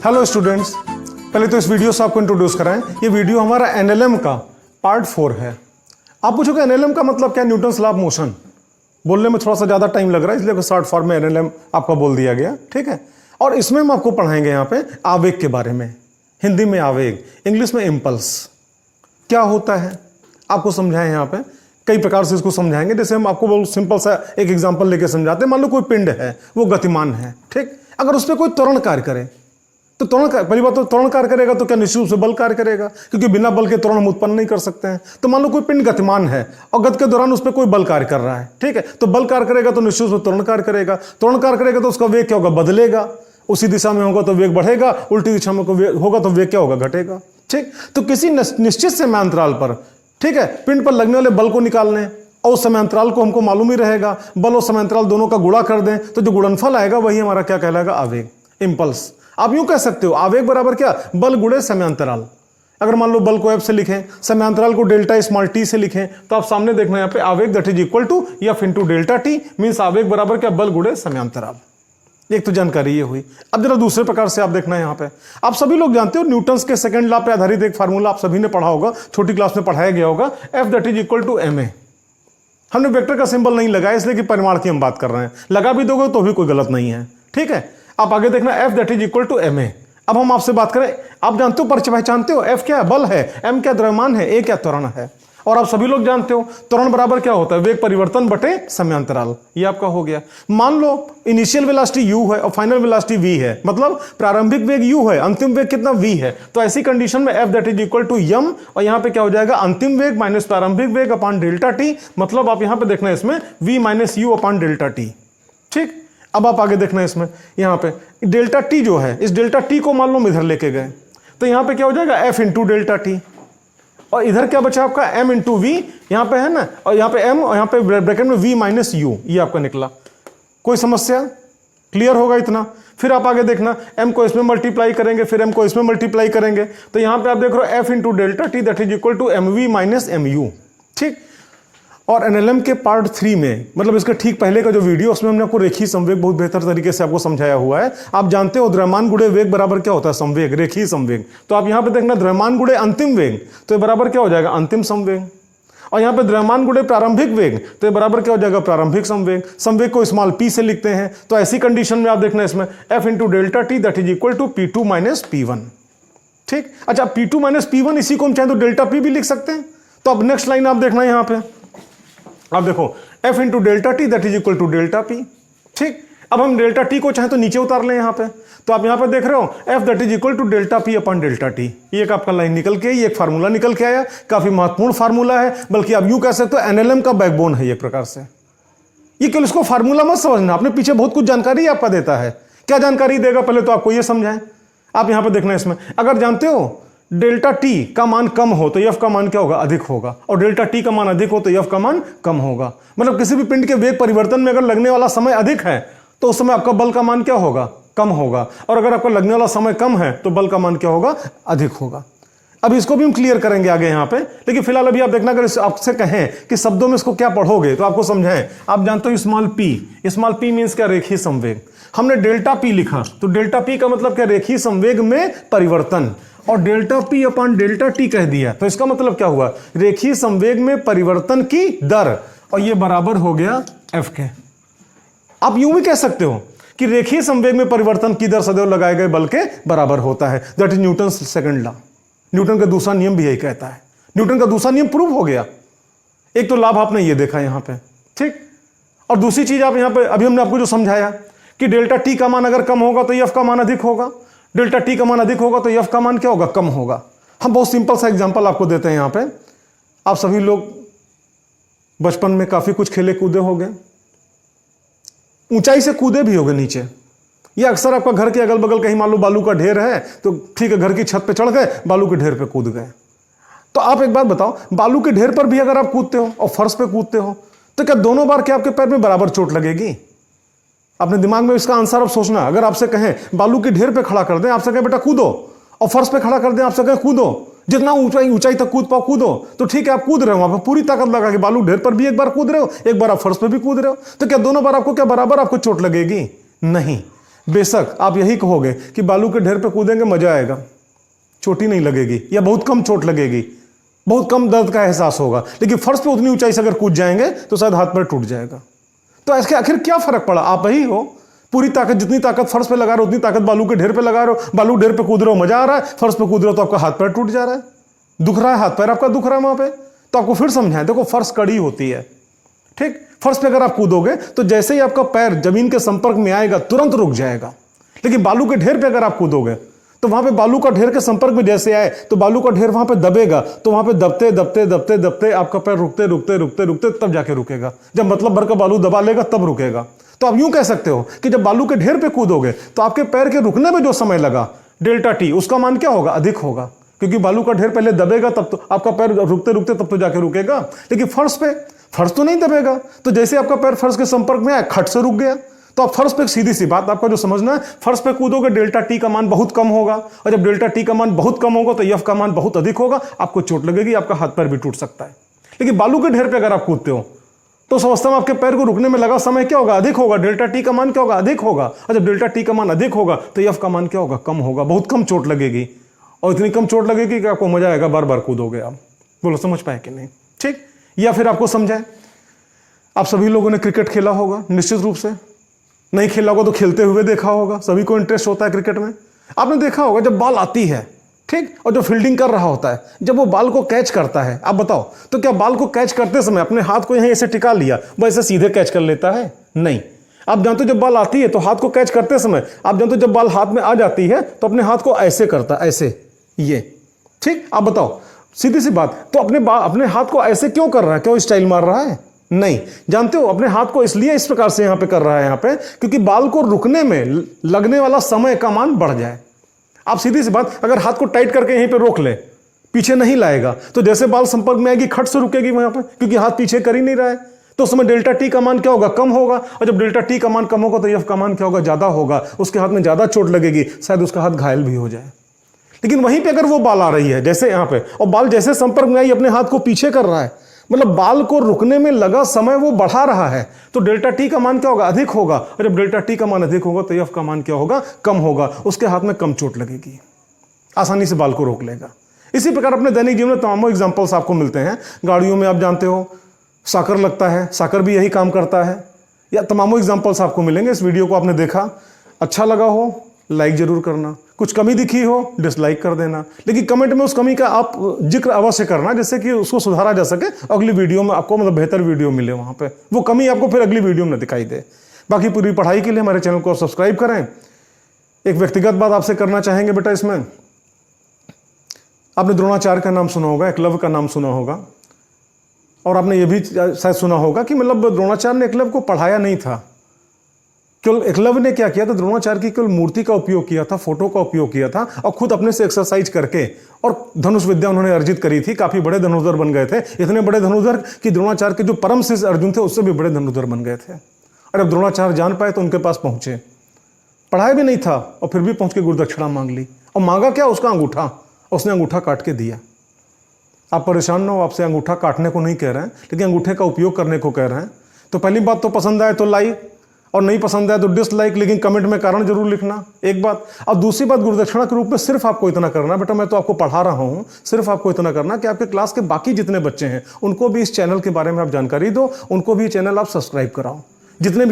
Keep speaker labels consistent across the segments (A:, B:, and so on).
A: Hello students, पहले तो इस वीडियो से आपको इंट्रोड्यूस कराएं। ये वीडियो हमारा एनएलएम का पार्ट 4 है। आप पूछोगे एनएलएम का मतलब क्या? Newton's law of motion. बोलने में थोड़ा सा ज़्यादा टाइम लग रहा है, इसलिए शॉर्ट फॉर्म में एनएलएम आपका बोल दिया गया, ठीक है। और इसमें हम आपको पढ़ाएंगे यहाँ पे आवेग के बारे में। हिंदी में आवेग, इंग्लिश में इम्पल्स क्या होता है आपको समझाएं। यहाँ पे कई प्रकार से इसको समझाएंगे। जैसे हम आपको बहुत सिंपल सा एक एग्जांपल लेके समझाते हैं। मान लो कोई पिंड है, वो गतिमान है, ठीक। अगर उस पर कोई त्वरण कार्य करे तो पहली बात तो त्वरण कार्य करेगा तो क्या निश्चित रूप से बल कार्य करेगा, क्योंकि बिना बल के त्वरण हम उत्पन्न नहीं कर सकते हैं। तो मान लो कोई पिंड गतिमान है और गति के दौरान उस पर कोई बल कार्य कर रहा है, ठीक है। तो बल कार्य करेगा तो निश्चित रूप से त्वरण कार्य करेगा। त्वरण कार्य करेगा तो उसका वेग क्या होगा? बदलेगा। उसी दिशा में होगा तो वेग बढ़ेगा, उल्टी दिशा में होगा तो वेग क्या होगा? घटेगा, ठीक। तो किसी निश्चित समय अंतराल पर, ठीक है, पिंड पर लगने वाले बल को निकालने और उस समय अंतराल को हमको मालूम ही रहेगा। बल और समय अंतराल दोनों का गुणा कर दें तो जो गुणनफल आएगा वही हमारा क्या कहलाएगा? आवेग, इम्पल्स। आप यूं कह सकते हो आवेग बराबर क्या? बल गुणे समय अंतराल। अगर मान लो बल को एफ से लिखें, समय अंतराल को डेल्टा स्मॉल टी से लिखें, तो आप सामने देखना यहाँ पे आवेग that is equal to F into delta T, means आवेग बराबर क्या? बल गुणे समय अंतराल। एक तो जानकारी ये हुई। अब जरा दूसरे प्रकार से आप देखना है यहाँ पे। आप सभी लोग जानते हो न्यूटन्स के सेकंड लॉ पे आधारित एक फार्मूला आप सभी ने पढ़ा होगा, छोटी क्लास में पढ़ाया गया होगा, F that is equal to M A. हमने वेक्टर का सिंबल नहीं लगाया इसलिए कि परिमाण की हम बात कर रहे हैं। लगा भी दोगे तो भी कोई गलत नहीं है, ठीक है। आप आगे देखना F that is equal to M A. अब हम आपसे बात करें, आप जानते हो, परिचय पहचानते हो, एफ क्या है? बल है, एम क्या? द्रव्यमान है, ए क्या? त्वरण है। और आप सभी लोग जानते हो त्वरण बराबर क्या होता है? वेग परिवर्तन बटे समय अंतराल। ये आपका हो गया। मान लो इनिशियल वेलोसिटी u है और फाइनल वेलोसिटी v है, मतलब प्रारंभिक वेग u है, अंतिम वेग कितना? v है। तो ऐसी कंडीशन में f that is equal to m, और यहां पे क्या हो जाएगा? अंतिम वेग माइनस प्रारंभिक वेग अपॉन डेल्टा टी। मतलब आप यहां पे देखना इसमें v minus you upon delta T, ठीक। अब आप आगे देखना इसमें, यहां पे डेल्टा टी जो है, इस डेल्टा टी को मान लो हम इधर लेके गए तो यहां पे क्या हो जाएगा? f इंटू डेल्टा टी, और इधर क्या बचा आपका? m इंटू वी, यहां पे है ना, और यहां पे m और यहां पे ब्रैकेट में v माइनस यू। ये आपका निकला। कोई समस्या? क्लियर होगा इतना? फिर आप आगे देखना, m को इसमें मल्टीप्लाई करेंगे, फिर m को इसमें मल्टीप्लाई करेंगे, तो यहां पे आप देख रहे हो f into delta T that is equal to mv minus mu, ठीक। और एनएलएम के पार्ट 3 में, मतलब इसके ठीक पहले का जो वीडियो, उसमें हमने आपको रेखीय संवेग बहुत बेहतर तरीके से आपको समझाया हुआ है। आप जानते हो द्रव्यमान गुणे वेग बराबर क्या होता है? संवेग, रेखीय संवेग। तो आप यहां पे देखना द्रव्यमान गुणे अंतिम वेग, तो ये बराबर क्या हो जाएगा? अंतिम संवेग। और यहां पे द्रव्यमान गुणे प्रारंभिक वेग, तो ये बराबर क्या हो जाएगा? प्रारंभिक संवेग। संवेग को स्मॉल p से लिखते हैं। तो ऐसी कंडीशन में आप देखना इसमें f into delta T that is equal to P2 minus P1, ठीक। अच्छा, P2 माइनस P1 इसी को हम चाहें तो डेल्टा p भी लिख सकते हैं। तो अब नेक्स्ट लाइन आप देखना यहां पे, आप देखो f into delta T that is equal to delta P, ठीक। अब हम डेल्टा टी को चाहे तो नीचे उतार लें यहाँ पे। तो आप यहाँ पे देख रहे हो f that is equal to delta P upon delta T. ये एक आपका लाइन निकल के, ये एक फार्मूला निकल के आया। काफी महत्वपूर्ण फार्मूला है, बल्कि आप यूं कह सकते हो एनएलएम का बैकबोन है एक प्रकार से। ये केवल इसको फार्मूला मत समझना, अपने पीछे बहुत कुछ जानकारी आपका देता है। क्या जानकारी देगा पहले तो आपको ये समझाएं। आप यहाँ पे देखना इसमें, अगर जानते हो डेल्टा टी का मान कम हो तो एफ का मान क्या होगा? अधिक होगा, और डेल्टा टी का मान अधिक हो तो एफ का मान कम होगा। मतलब किसी भी पिंड के वेग परिवर्तन में अगर लगने वाला समय अधिक है तो उस समय आपका बल का मान क्या होगा? कम होगा। और अगर आपका लगने वाला समय कम है तो बल का मान क्या होगा? अधिक होगा। अब इसको भी हम क्लियर करेंगे आगे यहाँ पे, लेकिन फिलहाल अभी आप देखना, अगर आपसे कहें कि शब्दों में इसको क्या पढ़ोगे तो आपको समझाएं। आप जानते हो स्मॉल पी मीन्स क्या? रेखीय संवेग। हमने डेल्टा पी लिखा तो डेल्टा पी का मतलब क्या? रेखीय संवेग में परिवर्तन। और delta P upon delta T कह दिया तो इसका मतलब क्या हुआ? रेखीय संवेग में परिवर्तन की दर, और ये बराबर हो गया एफ के। आप यूं भी कह सकते हो कि रेखीय संवेग में परिवर्तन की दर सदैव लगाए गए बल के बराबर होता है। That is Newton's second law. Newton का दूसरा नियम भी यही कहता है। न्यूटन का दूसरा नियम प्रूव हो गया। एक तो लाभ आपने ये देखा यहां पे, ठीक। और दूसरी चीज आप यहां पे, अभी हमने आपको जो समझाया कि डेल्टा टी का मान अगर कम होगा तो एफ का मान अधिक होगा, डेल्टा टी का मान अधिक होगा तो एफ का मान क्या होगा? कम होगा। हम बहुत सिंपल सा एग्जांपल आपको देते हैं यहां पे। आप सभी लोग बचपन में काफी कुछ खेले कूदे होंगे, ऊंचाई से कूदे भी होंगे नीचे। ये अक्सर आपका घर के अगल बगल कहीं मान लो बालू का ढेर है तो ठीक है, घर की छत पे चढ़ गए, बालू के ढेर पे कूद गए। तो आप एक बात बताओ, बालू के ढेर पर भी अगर आप कूदते हो और फर्श पे कूदते हो तो क्या दोनों बार क्या आपके पैर में बराबर चोट लगेगी? अपने दिमाग में इसका आंसर आप सोचना। अगर आपसे कहें बालू के ढेर पे खड़ा कर दें, आपसे कहें बेटा कूदो, और फर्श पे खड़ा कर दें, आपसे कहें कूदो, जितना ऊंचाई तक कूद पाओ कूदो, तो ठीक है आप कूद रहे हो, वहां पर पूरी ताकत लगा के बालू ढेर पर भी एक बार कूद रहे हो, एक बार आप फर्श पे भी कूद रहे हो, तो क्या दोनों बार आपको क्या बराबर आपको चोट लगेगी? नहीं। बेशक आप यही कहोगे कि बालू के ढेर पे कूदेंगे मजा आएगा, चोट ही नहीं लगेगी या बहुत कम चोट लगेगी, बहुत कम दर्द का एहसास होगा, लेकिन फर्श पे उतनी ऊंचाई से अगर कूद जाएंगे तो शायद हाथ पैर टूट जाएगा। तो इसके आखिर क्या फर्क पड़ा? आप ही हो, पूरी ताकत, जितनी ताकत फर्श पे लगा रहे हो उतनी ताकत बालू के ढेर पे लगा रहे हो। बालू ढेर पे कूद रहे हो मजा आ रहा है, फर्श पे कूद रहे हो तो आपका हाथ पैर टूट जा रहा है, दुख रहा है, हाथ पैर आपका दुख रहा है वहां पे। तो आपको फिर समझाएं, देखो फर्श कड़ी होती है, ठीक। फर्श पे अगर आप कूदोगे तो जैसे ही आपका पैर जमीन के संपर्क में आएगा तुरंत रुक जाएगा, लेकिन बालू के ढेर पे अगर आप कूदोगे तो वहां पे बालू का ढेर के संपर्क में जैसे आए तो बालू का ढेर वहां पे दबेगा, तो वहां पे दबते दबते दबते दबते आपका पैर रुकते रुकते रुकते रुकते तब जाके रुकेगा। जब मतलब भर का बालू दबा लेगा तब रुकेगा। तो आप यूं कह सकते हो कि जब बालू के ढेर पे कूदोगे तो आपके पैर के रुकने में जो समय लगा डेल्टा टी, उसका मान क्या होगा? अधिक होगा, क्योंकि बालू का ढेर पहले दबेगा तब तो आपका पैर रुकते रुकते तब तो जाके रुकेगा। लेकिन फर्श तो नहीं दबेगा, तो जैसे आपका पैर फर्श के संपर्क में आया खट से रुक गया। तो आप फर्श पे, सीधी सी बात आपका जो समझना है, फर्श पे कूदोगे डेल्टा टी का मान बहुत कम होगा, और जब डेल्टा टी का मान बहुत कम होगा तो एफ का मान बहुत अधिक होगा, आपको चोट लगेगी, आपका हाथ पैर भी टूट सकता है। लेकिन बालू के ढेर पे अगर आप कूदते हो तो उस अवस्था में आपके पैर को रुकने में लगा समय क्या होगा? अधिक होगा। डेल्टा टी का मान क्या होगा? अधिक होगा। और जब डेल्टा टी का मान अधिक होगा तो एफ का मान क्या होगा? कम होगा। बहुत कम चोट लगेगी, और इतनी कम चोट लगेगी कि आपको मजा आएगा, बार बार कूदोगे आप। बोलो समझ पाए कि नहीं? ठीक। या फिर आपको समझाए, आप सभी लोगों ने क्रिकेट खेला होगा, निश्चित रूप से। नहीं खेला होगा तो खेलते हुए देखा होगा, सभी को इंटरेस्ट होता है क्रिकेट में। आपने देखा होगा जब बॉल आती है, ठीक, और जो फील्डिंग कर रहा होता है, जब वो बॉल को कैच करता है, आप बताओ तो क्या बॉल को कैच करते समय अपने हाथ को यहीं ऐसे टिका लिया, वो ऐसे सीधे कैच कर लेता है? नहीं। आप जानते हो जब बॉल आती है तो हाथ को कैच करते समय, आप जानते हो जब बॉल हाथ में आ जाती है तो अपने हाथ को ऐसे करता है, ऐसे, ये, ठीक। आप बताओ, सीधी सी बात, तो अपने हाथ को ऐसे क्यों कर रहा है? क्यों स्टाइल मार रहा है? नहीं। जानते हो अपने हाथ को इसलिए इस प्रकार से यहां पे कर रहा है, यहां पे, क्योंकि बॉल को रुकने में लगने वाला समय का मान बढ़ जाए। आप सीधी सी बात, अगर हाथ को टाइट करके यहीं पे रोक ले, पीछे नहीं लाएगा, तो जैसे बॉल संपर्क में आएगी खट से रुकेगी वहां पे, क्योंकि हाथ पीछे कर ही नहीं रहा है। तो उस समय डेल्टा टी का मान क्या होगा? कम होगा। और जब डेल्टा टी का मान कम होगा तो एफ का मान क्या होगा? ज्यादा होगा। उसके हाथ में ज्यादा चोट लगेगी, शायद उसका हाथ घायल भी हो जाए। लेकिन वहीं पे अगर वो बॉल आ रही है जैसे यहाँ पे, और बॉल जैसे संपर्क में आई अपने हाथ को पीछे कर रहा है, मतलब बॉल को रुकने में लगा समय वो बढ़ा रहा है, तो डेल्टा टी का मान क्या होगा? अधिक होगा। और जब डेल्टा टी का मान अधिक होगा तो एफ का मान क्या होगा? कम होगा। उसके हाथ में कम चोट लगेगी, आसानी से बॉल को रोक लेगा। इसी प्रकार अपने दैनिक जीवन में तमाम एग्जाम्पल्स आपको मिलते हैं। गाड़ियों में आप जानते हो साकर लगता है, साकर भी यही काम करता है, या तमाम एग्जाम्पल्स आपको मिलेंगे। इस वीडियो को आपने देखा, अच्छा लगा हो लाइक जरूर करना, कुछ कमी दिखी हो डिसलाइक कर देना, लेकिन कमेंट में उस कमी का आप जिक्र अवश्य करना, जिससे कि उसको सुधारा जा सके, अगली वीडियो में आपको मतलब बेहतर वीडियो मिले, वहाँ पे वो कमी आपको फिर अगली वीडियो में दिखाई दे। बाकी पूरी पढ़ाई के लिए हमारे चैनल को सब्सक्राइब करें। एक व्यक्तिगत बात आपसे करना चाहेंगे बेटा, इसमें आपने द्रोणाचार्य का नाम सुना होगा, एकलव्य का नाम सुना होगा, और आपने ये भी शायद सुना होगा कि मतलब द्रोणाचार्य ने एकलव्य को पढ़ाया नहीं था। केवल एकलव्य ने क्या किया था? द्रोणाचार्य की केवल मूर्ति का उपयोग किया था, फोटो का उपयोग किया था, और खुद अपने से एक्सरसाइज करके और धनुष विद्या उन्होंने अर्जित करी थी। काफी बड़े धनुर्धर बन गए थे, इतने बड़े धनुर्धर कि द्रोणाचार्य के जो परम शिष्य अर्जुन थे उससे भी बड़े धनुर्धर बन गए थे। और अब द्रोणाचार्य जान पाए तो उनके पास पहुंचे, पढ़ाया भी नहीं था और फिर भी पहुंच के गुरुदक्षिणा मांग ली। और मांगा क्या? उसका अंगूठा। उसने अंगूठा काट के दिया। आप परेशान ना हो, आपसे अंगूठा काटने को नहीं कह रहे हैं, लेकिन अंगूठे का उपयोग करने को कह रहे हैं। तो पहली बात तो पसंद आए तो लाइक, और नहीं पसंद आए तो डिसलाइक, लेकिन कमेंट में कारण जरूर लिखना, एक बात। और दूसरी बात, गुरुदक्षिणा के रूप में सिर्फ आपको इतना करना, बेटा मैं तो आपको पढ़ा रहा हूं, सिर्फ आपको इतना करना कि आपके क्लास के बाकी जितने बच्चे हैं उनको भी इस चैनल के बारे में आप जानकारी दो, उनको भी चैनल आप सब्सक्राइब कराओ। जितने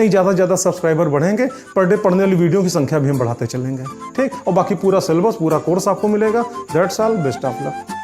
A: ही ज़्यादा सब्सक्राइबर बढ़ेंगे, पर डे पढ़ने वाली वीडियो की संख्या भी हम बढ़ाते चलेंगे, ठीक। और बाकी पूरा सिलेबस, पूरा कोर्स आपको मिलेगा। That's all, best of luck.